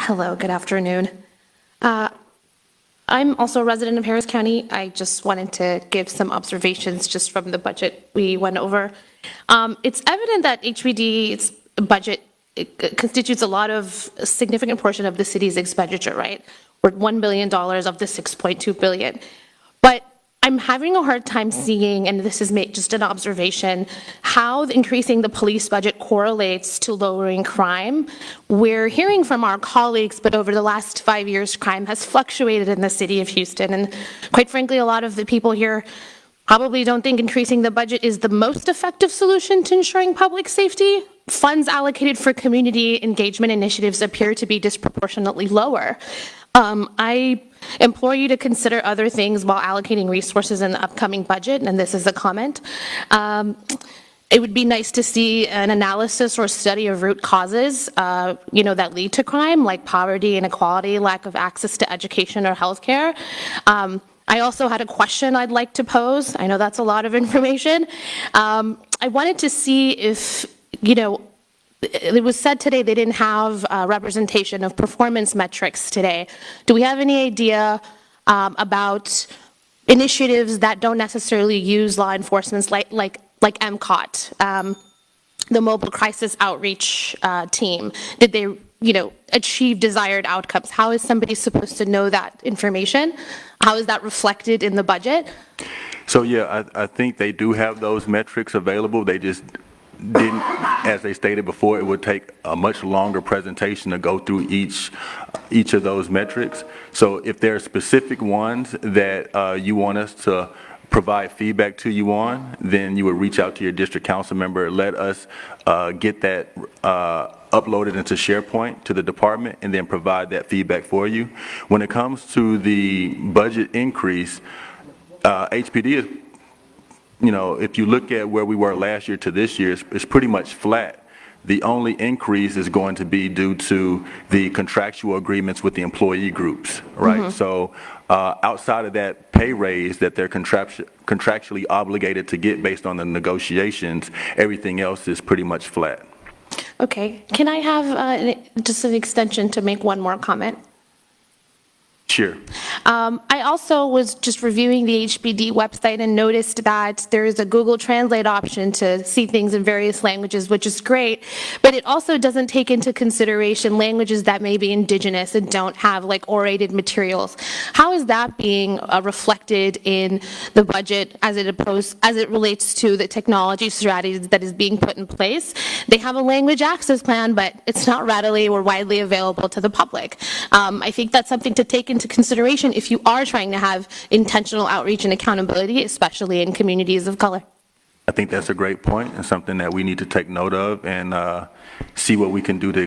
Hello, good afternoon. I'm also a resident of Harris County. I just wanted to give some observations just from the budget we went over. It's evident that HPD's budget constitutes a significant portion of the city's expenditure, right? We're $1 billion of the $6.2 billion. But I'm having a hard time seeing, and this is just an observation, how increasing the police budget correlates to lowering crime. We're hearing from our colleagues, but over the last 5 years, crime has fluctuated in the city of Houston. And quite frankly, a lot of the people here probably don't think increasing the budget is the most effective solution to ensuring public safety. Funds allocated for community engagement initiatives appear to be disproportionately lower. I implore you to consider other things while allocating resources in the upcoming budget, and this is a comment. It would be nice to see an analysis or study of root causes, that lead to crime, like poverty, inequality, lack of access to education or healthcare. I also had a question I'd like to pose. I know that's a lot of information. I wanted to see if, it was said today they didn't have representation of performance metrics today. Do we have any idea about initiatives that don't necessarily use law enforcement, like MCOT, the Mobile Crisis Outreach Team? Did they, achieve desired outcomes? How is somebody supposed to know that information? How is that reflected in the budget? So yeah, I think they do have those metrics available. They just didn't, as they stated before, it would take a much longer presentation to go through each of those metrics. So if there are specific ones that you want us to provide feedback to you on, then you would reach out to your district council member, let us get that uploaded into SharePoint to the department, and then provide that feedback for you. When it comes to the budget increase, HPD is, if you look at where we were last year to this year, it's pretty much flat. The only increase is going to be due to the contractual agreements with the employee groups, right? Mm-hmm. So outside of that pay raise that they're contractually obligated to get based on the negotiations, everything else is pretty much flat. Okay, can I have just an extension to make one more comment? Sure. I also was just reviewing the HPD website and noticed that there is a Google Translate option to see things in various languages, which is great, but it also doesn't take into consideration languages that may be indigenous and don't have orated materials. How is that being reflected in the budget as it relates to the technology strategy that is being put in place? They have a language access plan, but it's not readily or widely available to the public. I think that's something to take into consideration if you are trying to have intentional outreach and accountability, especially in communities of color. I think that's a great point and something that we need to take note of and see what we can do to